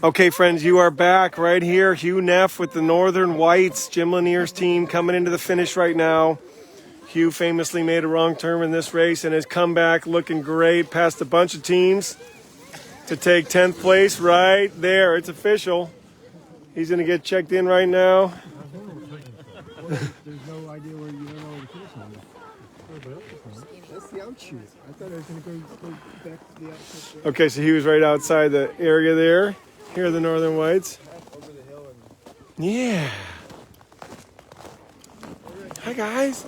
Okay, friends, you are back right here. Hugh Neff with the Northern Whites, Jim Lanier's team coming into the finish right now. Hugh famously made a wrong turn in this race and has come back looking great past a bunch of teams to take 10th place right there. It's official. He's going to get checked in right now. There's no idea where you don't know where the finish line is. That's the outshoot. I thought I was going to go back to the outshoot. Okay, so he was right outside the area there. Here are the Northern Whites. Over the hill and... Yeah. Hi, guys.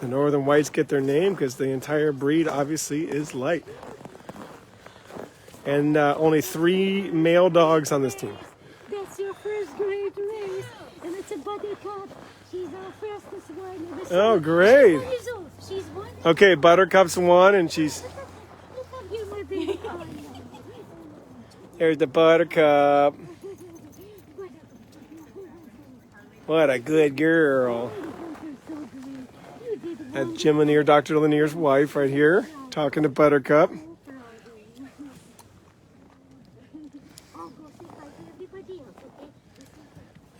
The Northern Whites get their name because the entire breed obviously is light. And only 3 male dogs on this team. That's your first great race, and it's a Buttercup. She's our fastest one. Oh, great. She's won. Okay, Buttercup's won, and she's... Look at you with the... There's the Buttercup. What a good girl. That's Jim Lanier, Dr. Lanier's wife right here, talking to Buttercup.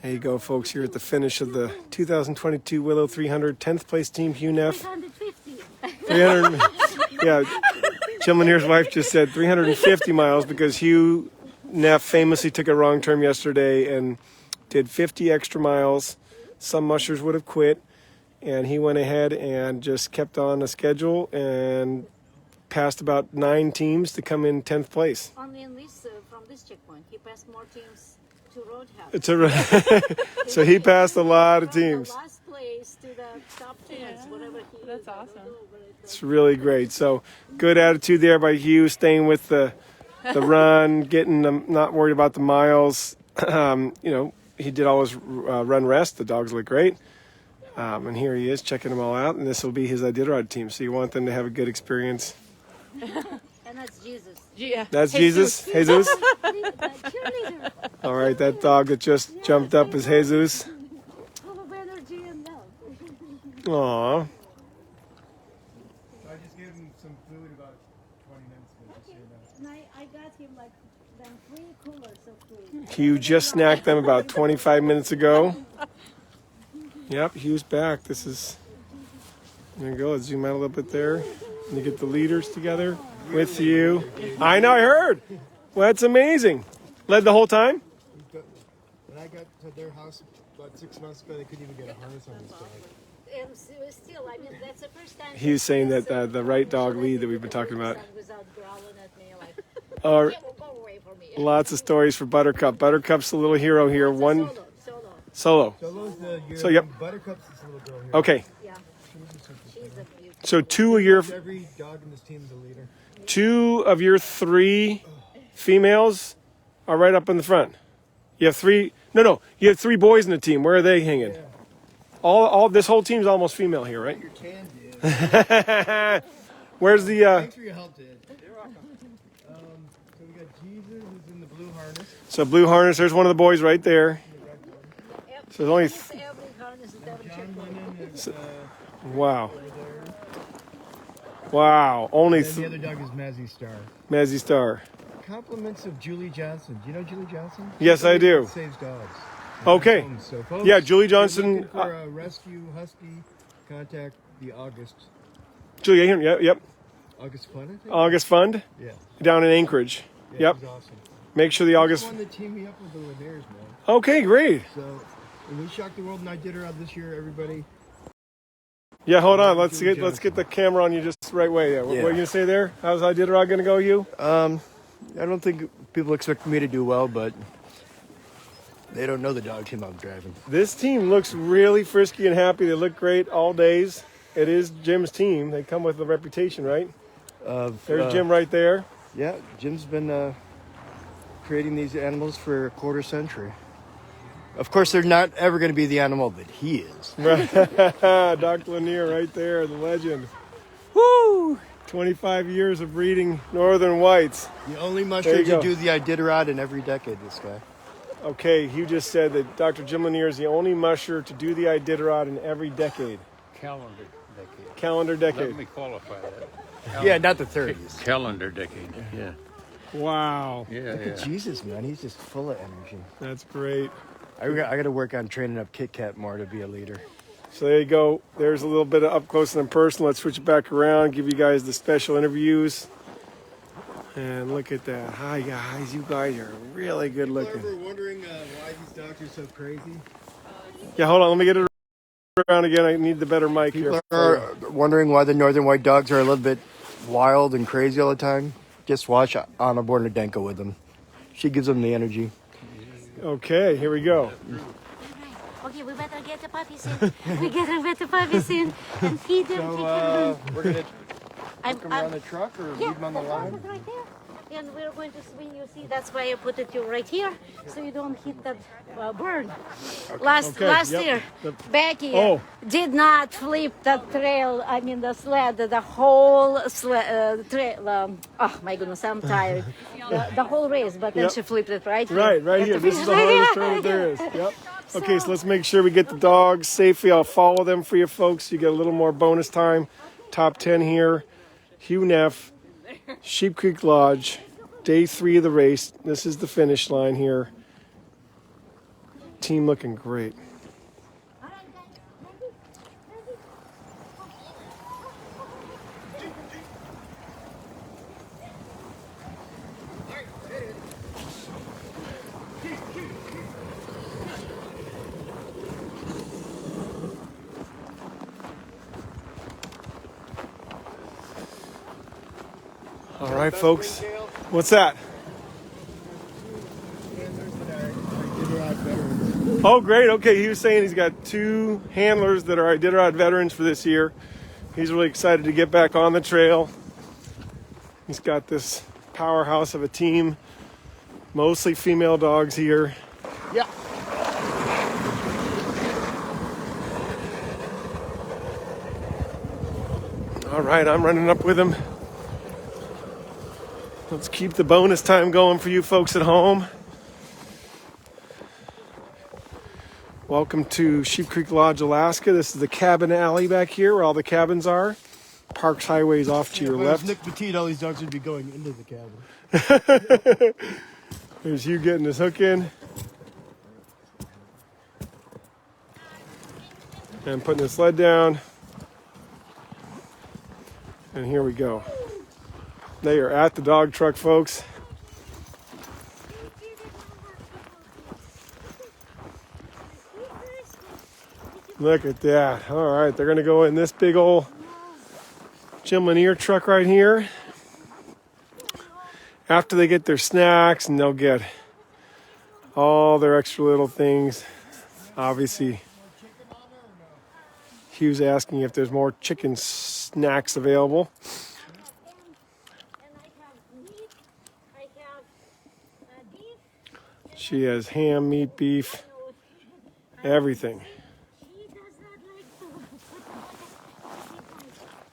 There you go, folks. Here at the finish of the 2022 Willow 300 10th place team, Hugh Neff. 300. Yeah, Jim Lanier's wife just said 350 miles because Hugh Neff famously took a wrong turn yesterday and did 50 extra miles. Some mushers would have quit, and he went ahead and just kept on the schedule and passed about 9 teams to come in 10th place. Only in this, from this checkpoint, he passed more teams to Roadhouse. So he passed a lot of teams. From the last place to the top 10, whatever he That's awesome. It's really great. So good attitude there by Hugh, staying with the run, getting them, not worried about the miles. You know, he did all his run rest. The dogs look great. And here he is checking them all out. And this will be his Iditarod team. So you want them to have a good experience. And that's Jesus. Yeah. That's Jesus? Jesus? Cheerleader. All right, that dog that just jumped up is Jesus. Full of energy and love. Aw. I just gave him some food about 20 minutes ago. Just so you know. And I got him like them 3 coolers of food. Hugh just snacked them about 25 minutes ago. Yep, Hugh's back. This is... There you go. Let's zoom out a little bit there. And you get the leaders together with you. I know, I heard. Well, that's amazing. Led the whole time? When I got to their house about 6 months ago, they couldn't even get a harness on this dog. And still, I mean, that's the first time. He was saying that the right dog lead that we've been talking about. Without growling at me like, Or go away from me. lots of stories for Buttercup. Buttercup's the little hero here. One solo. Solo's the year. So, yep. Buttercup's this little girl here. Okay. Yeah. She's a beauty. So 2 of your Every dog in this team is a leader. 2 of your 3 females are right up in the front. You have 3. No. You have 3 boys in the team. Where are they hanging? Yeah. All this whole team's almost female here, right? Your tan did. Where's the? Thanks for your help, Dad. So we got Jesus who's in the blue harness. So blue harness. There's one of the boys right there. So there's only. Every harness is having John Lennon is Wow. right there. Wow. Only And the other dog is Mazzy Star. Mazzy Star. Compliments of Julie Johnson. Do you know Julie Johnson? Yes, I do. Saves dogs. Okay. So, folks, Yeah, Julie if you're Johnson. looking for a rescue husky, contact the August Julie Ahnen. Yep. Fund, I think? August Fund Yeah. down in Anchorage. Yeah, Yep. he's awesome. Make sure the He's August. the one that teamed me up with the Laniers, man. Okay, great. So, and we shocked the world and I did her out this year, everybody. Yeah, hold on. Let's get the camera on you just the right way. Yeah. What are you gonna say there? How's Iditarod gonna go, you? I don't think people expect me to do well, but they don't know the dog team I'm driving. This team looks really frisky and happy. They look great all days. It is Jim's team. They come with a reputation, right? There's Jim right there. Yeah, Jim's been creating these animals for a quarter century. Of course, they're not ever going to be the animal that he is. Dr. Lanier right there, the legend. Woo! 25 years of breeding Northern Whites. The only There musher you go. to do the Iditarod in every decade, this guy. Okay, Hugh just said that Dr. Jim Lanier is the only musher to do the Iditarod in every decade. Calendar decade. Calendar decade. Let me qualify that. Yeah, not the 30s. Calendar decade, yeah. Wow. Look at Jesus, man. He's just full of energy. That's great. I got to work on training up Kit Kat more to be a leader. So there you go. There's a little bit of up close and personal. Let's switch it back around, give you guys the special interviews. And look at that. Hi, guys. You guys are really good looking. People are wondering why these dogs are so crazy. Yeah, hold on. Let me get it around again. I need the better mic People here. are wondering why the northern white dogs are a little bit wild and crazy all the time. Just watch Anna Berington with them. She gives them the energy. Okay, here we go. Okay, we better get the puppies in. We gotta get the puppies in and feed them. We're going to I'm, them around the truck or leave them on the line? truck is right there. And we're going to swing, you see, that's why I put it right here, so you don't hit that burn. Last yep. year, Becky Oh. did not flip that trail, I mean the sled, the whole sled, trail, oh my goodness, I'm tired. The whole race, but then Yep. she flipped it right here. Right At here. This is the finish hardest line. turn there is. Yep. Okay, so let's make sure we get the dogs safely. I'll follow them for you folks. You get a little more bonus time. Top 10 here. Hugh Neff, Sheep Creek Lodge, day 3 of the race. This is the finish line here. Team looking great. All right, folks. What's that? Oh, great. Okay, he was saying he's got 2 handlers that are Iditarod veterans for this year. He's really excited to get back on the trail. He's got this powerhouse of a team, mostly female dogs here. Yeah. All right, I'm running up with him. Let's keep the bonus time going for you folks at home. Welcome to Sheep Creek Lodge, Alaska. This is the cabin alley back here where all the cabins are. Parks Highway's off to your left. Nic Petit, all these dogs would be going into the cabin. There's Hugh getting his hook in. And putting the sled down. And here we go. They are at the dog truck, folks. Look at that. All right, they're going to go in this big old Jim Lanier truck right here. After they get their snacks, and they'll get all their extra little things. Obviously, Hugh's asking if there's more chicken snacks available. She has ham, meat, beef, everything.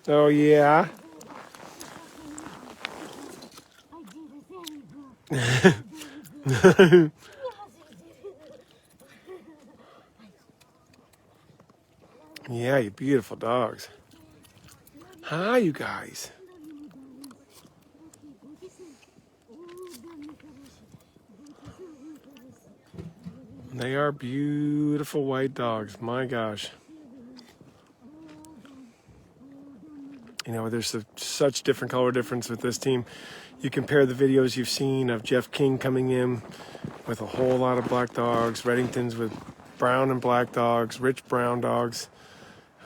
Oh, yeah. Yeah, you beautiful dogs. Hi, you guys. They are beautiful white dogs. My gosh. You know, there's such different color difference with this team. You compare the videos you've seen of Jeff King coming in with a whole lot of black dogs, Reddingtons with brown and black dogs, rich brown dogs.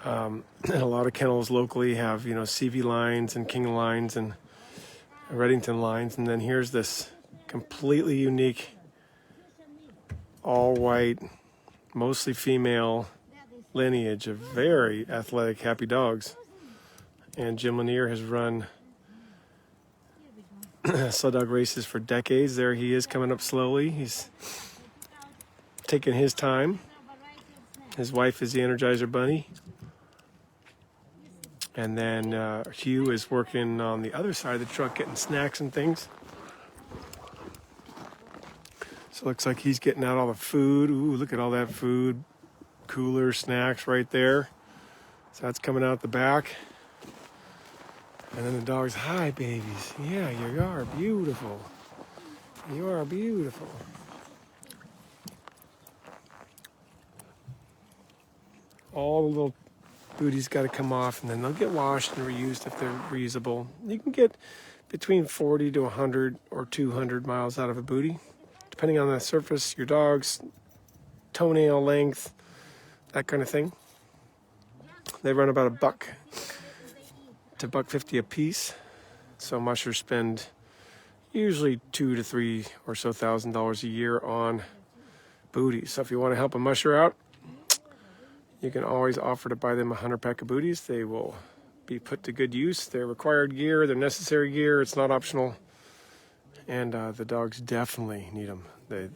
And a lot of kennels locally have, you know, CV lines and King lines and Reddington lines. And then here's this completely unique, all white, mostly female lineage of very athletic, happy dogs. And Jim Lanier has run sled dog races for decades. There he is coming up slowly. He's taking his time. His wife is the Energizer Bunny. And then Hugh is working on the other side of the truck getting snacks and things. So it looks like he's getting out all the food. Ooh, look at all that food. Cooler, snacks right there. So that's coming out the back. And then the dogs, hi babies. Yeah, you are beautiful. You are beautiful. All the little booties got to come off, and then they'll get washed and reused if they're reusable. You can get between 40 to 100 or 200 miles out of a booty, depending on the surface, your dog's toenail length, that kind of thing. They run about $1 to $1.50 a piece. So mushers spend usually $2,000 to $3,000 or so a year on booties. So if you want to help a musher out, you can always offer to buy them a 100-pack of booties. They will be put to good use. They're required gear, they're necessary gear, it's not optional. And the dogs definitely need them.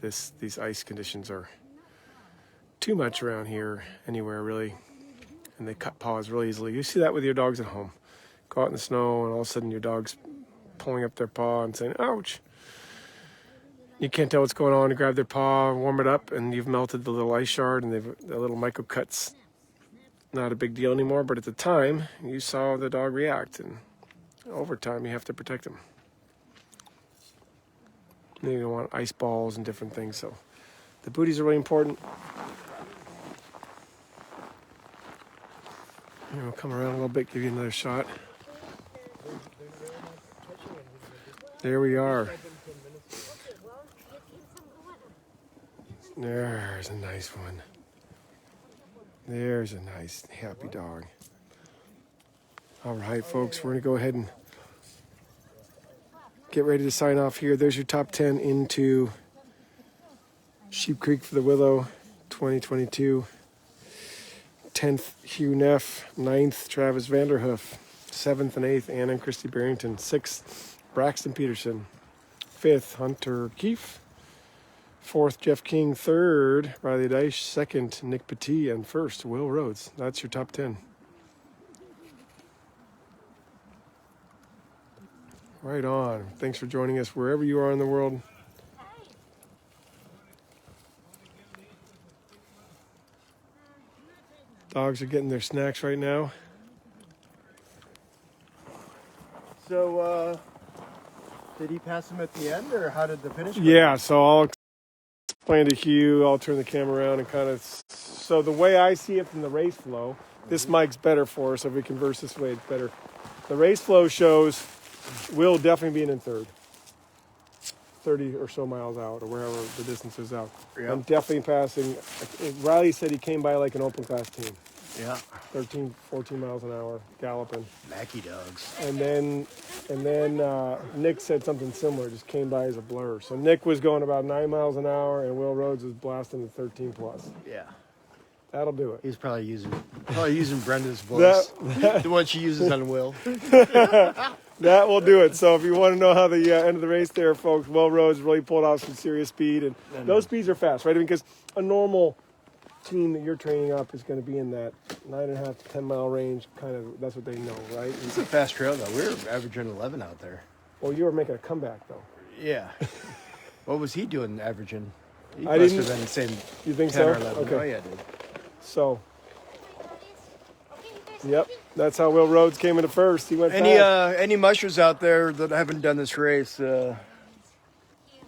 These ice conditions are too much around here, anywhere really. And they cut paws really easily. You see that with your dogs at home. Go out in the snow and all of a sudden your dog's pulling up their paw and saying, ouch. You can't tell what's going on. You grab their paw, warm it up, and you've melted the little ice shard, and the little micro cuts. Not a big deal anymore, but at the time, you saw the dog react, and over time, you have to protect them. You don't want ice balls and different things, so the booties are really important. Here, we'll come around a little bit, give you another shot. There we are. There's a nice one. There's a nice, happy dog. All right, folks, we're going to go ahead and get ready to sign off here. There's your top 10 into Sheep Creek for the Willow 2022. 10th, Hugh Neff. 9th, Travis Vanderhoof. 7th and 8th, Anna and Kristy Berington. 6th, Braxton Peterson. 5th, Hunter Keefe. 4th, Jeff King. 3rd, Rilye Dyche. 2nd, Nic Petit. And 1st, Will Rhodes. That's your top 10. Right on. Thanks for joining us wherever you are in the world. Dogs are getting their snacks right now. So, did he pass him at the end, or how did the finish go? Yeah, so I'll explain to Hugh. I'll turn the camera around and kind of... So the way I see it from the race flow, this mic's better for us. If we converse this way, it's better. The race flow shows Will definitely being in third. 30 or so miles out, or wherever the distance is out. Yep. I'm definitely passing. Rilye said he came by like an open class team. Yeah. 13, 14 miles an hour, galloping. Mackie dogs. And then Nick said something similar, just came by as a blur. So Nick was going about 9 miles an hour, and Will Rhodes was blasting the 13 plus. Yeah. That'll do it. He's probably using Brenda's voice. The one she uses on Will. That will do it. So if you want to know how the end of the race there, folks, Will Rhodes really pulled off some serious speed. And those speeds are fast, right? I mean, because a normal team that you're training up is going to be in that 9.5 to 10 mile range. Kind of, that's what they know, right? It's a fast trail, though. We were averaging 11 out there. Well, you were making a comeback, though. Yeah. What was he doing averaging? He I must didn't- have been the same. You think 10 so? or 11. Okay. Oh, yeah, dude. So, yep, that's how Will Rhodes came into first. He went fast. Any mushers out there that haven't done this race, I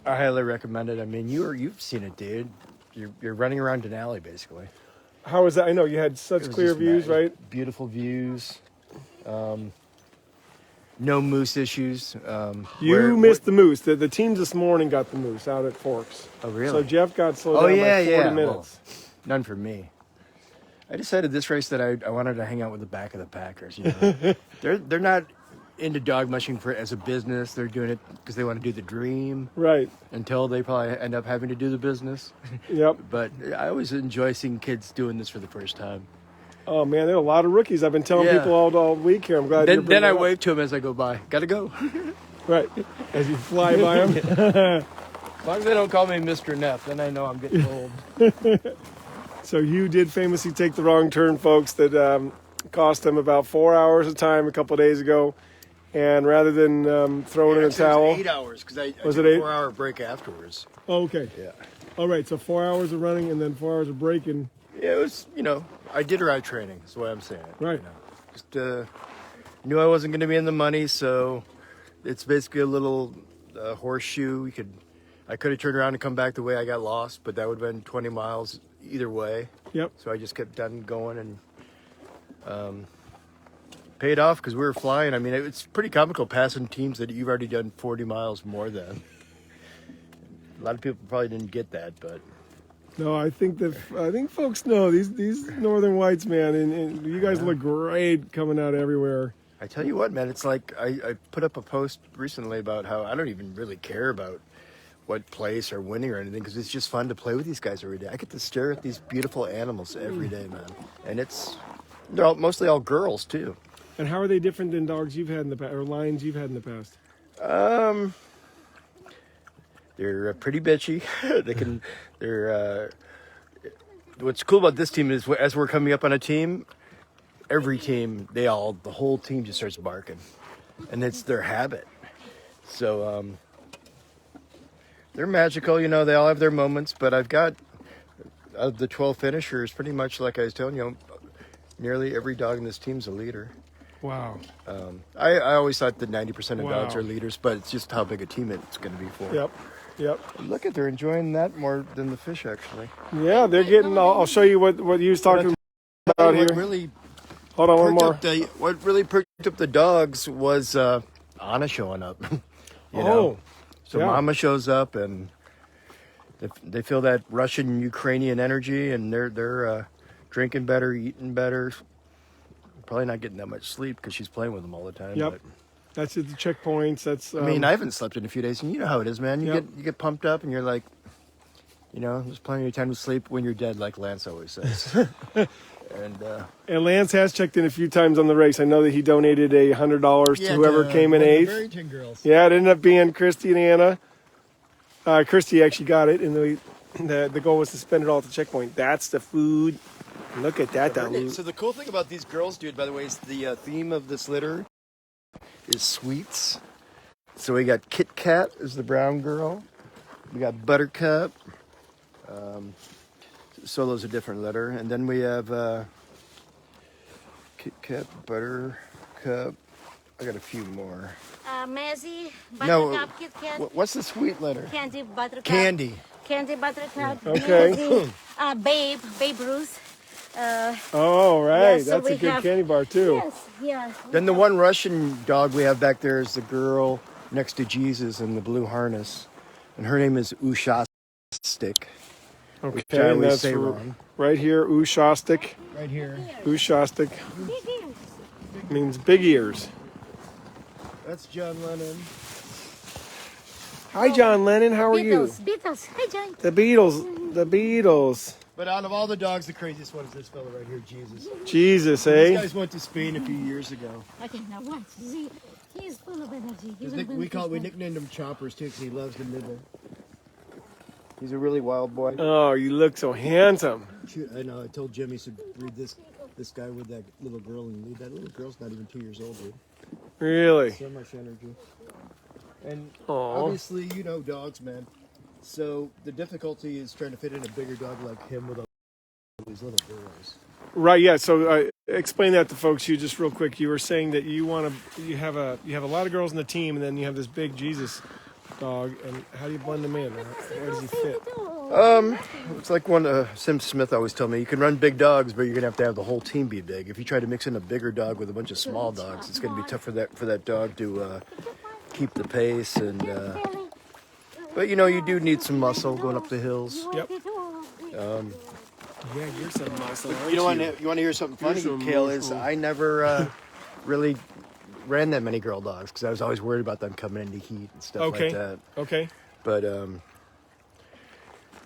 highly recommend it. I mean, you've seen it, dude. You're running around Denali, basically. How was that? I know you had such It was clear just views, mad. right? Beautiful views. No moose issues. You missed the moose. The teams this morning got the moose out at Forks. Oh, really? So Jeff got slowed down by 40 minutes. Well, none for me. I decided this race that I wanted to hang out with the back of the packers. You know, they're not into dog mushing as a business. They're doing it because they want to do the dream. Right. Until they probably end up having to do the business. Yep. But I always enjoy seeing kids doing this for the first time. Oh man, there are a lot of rookies. I've been telling people all week here. I'm glad. Then I wave to them as I go by. Gotta go. Right. As you fly by them. As long as they don't call me Mr. Neff, then I know I'm getting old. So Hugh did famously take the wrong turn, folks, that cost him about 4 hours of time a couple of days ago. And rather than throwing in a towel. It was 8 hours because I Was took it 8? a 4 hour break afterwards. Oh, okay. Yeah. All right, so 4 hours of running and then 4 hours of braking. Yeah, it was, I did ride training, is the way I'm saying it. Right. Just knew I wasn't going to be in the money, so it's basically a little horseshoe. You could I could have turned around and come back the way I got lost, but that would have been 20 miles either way. Yep. So I just kept on going and paid off because we were flying. I mean, it's pretty comical passing teams that you've already done 40 miles more than. A lot of people probably didn't get that, but No, I think folks know these Northern Whites, man, and you guys look great coming out everywhere. I tell you what, man, it's like I put up a post recently about how I don't even really care about what place or winning or anything because it's just fun to play with these guys every day. I get to stare at these beautiful animals every day, man, and they're mostly all girls too. And how are they different than dogs you've had in the past or lions you've had in the past? They're pretty bitchy. What's cool about this team is as we're coming up on a team, every team, the whole team just starts barking, and it's their habit. So they're magical, you know. They all have their moments, but I've got of the 12 finishers, pretty much like I was telling you, nearly every dog in this team's a leader. Wow. I always thought that 90% of Wow. dogs are leaders, but it's just how big a team it's going to be for. Yep. Look they're enjoying that more than the fish, actually. Yeah, they're getting. I'll show you what you was talking about here. Hold on, one more. What really perked up the dogs was Anna showing up. you know? So yeah. Mama shows up, and they feel that Russian Ukrainian energy, and they're drinking better, eating better. Probably not getting that much sleep because she's playing with them all the time. Yep. But, That's at the checkpoints. That's. I mean, I haven't slept in a few days, and you know how it is, man. You get pumped up, and you're like, you know, there's plenty of time to sleep when you're dead, like Lance always says. And Lance has checked in a few times on the race. I know that he donated $100 to whoever came in eighth. Berington girls. Yeah, it ended up being Kristy and Anna. Kristy actually got it, and the goal was to spend it all at the checkpoint. That's the food. Look at that. So the cool thing about these girls, dude, by the way, is the theme of this litter is sweets. So we got Kit Kat is the brown girl. We got Buttercup. Solo's a different litter. And then we have Kit Kat, Buttercup. I got a few more. Mezzy, Buttercup, Kit Kat, What's the sweet litter? Candy, Buttercup. Candy, Buttercup. Okay. Babe Ruth. Oh, right. Yeah, so That's a we good have- candy bar, too. Yes. Then the one Russian dog we have back there is the girl next to Jesus in the blue harness. And her name is Ushastik. Okay, Which I and always that's say wrong. right here, Ushastik. Right here. Ushastik means big ears. That's John Lennon. Hi, John Lennon. How are you? Beatles. Hi, John. The Beatles. But out of all the dogs, the craziest one is this fella right here, Jesus. Jesus, These eh? guys went to Spain a few years ago. Okay, now watch. See, he's full of energy. He will We nicknamed him Choppers too because he loves the middle. He's a really wild boy. Oh, you look so handsome. I know. I told Jimmy to read this guy with that little girl, and that little girl's not even 2 years old, dude. Really? So much energy. And Aw. obviously, you know dogs, man. So the difficulty is trying to fit in a bigger dog like him with all these little girls. Right. Yeah. So explain that to folks. You just real quick. You were saying that you have a lot of girls in the team, and then you have this big Jesus dog. And how do you blend them in? Where does he fit? It's like one Sim Smith always told me, you can run big dogs, but you're gonna have to have the whole team be big. If you try to mix in a bigger dog with a bunch of small dogs, it's gonna be tough for that dog to keep the pace. And but you know, you do need some muscle going up the hills. Yep. Yeah, you're some muscle. You want to hear something funny, You're so Kale? Is muscle. I never really ran that many girl dogs because I was always worried about them coming into heat and stuff like that. Okay. But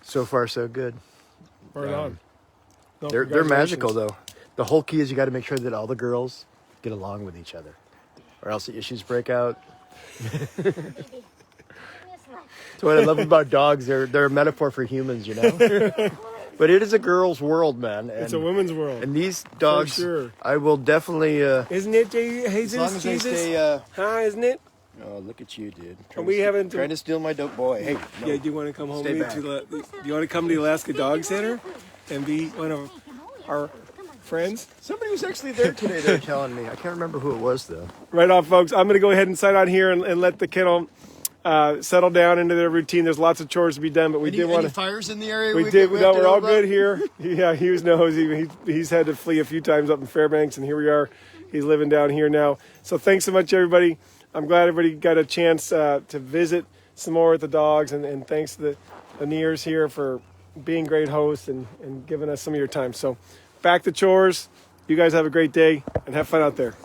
so far so good. Right on. No, They're magical though. The whole key is you got to make sure that all the girls get along with each other, or else the issues break out. That's what I love about dogs. They're a metaphor for humans, you know. But it is a girl's world, man. And, It's a women's world. And these dogs, sure. I will definitely. Isn't it, Jesus? As long as they Jesus? stay. Hi, isn't it? Oh, look at you, dude. Trying to steal my dope boy. Hey, no. Yeah, do you want to come home Stay with me do you want to come to the Alaska Dog Center and be one of our friends? Somebody was actually there today. They were telling me. I can't remember who it was though. Right on, folks. I'm going to go ahead and sign on here and let the kennel settle down into their routine. There's lots of chores to be done, but we did want to. fires in the area? We did. No, we're all good here. Yeah, Hughes knows. He's had to flee a few times up in Fairbanks, and here we are. He's living down here now. So thanks so much, everybody. I'm glad everybody got a chance to visit some more with the dogs, and thanks to the Laniers here for being great hosts and giving us some of your time. So back to chores. You guys have a great day and have fun out there.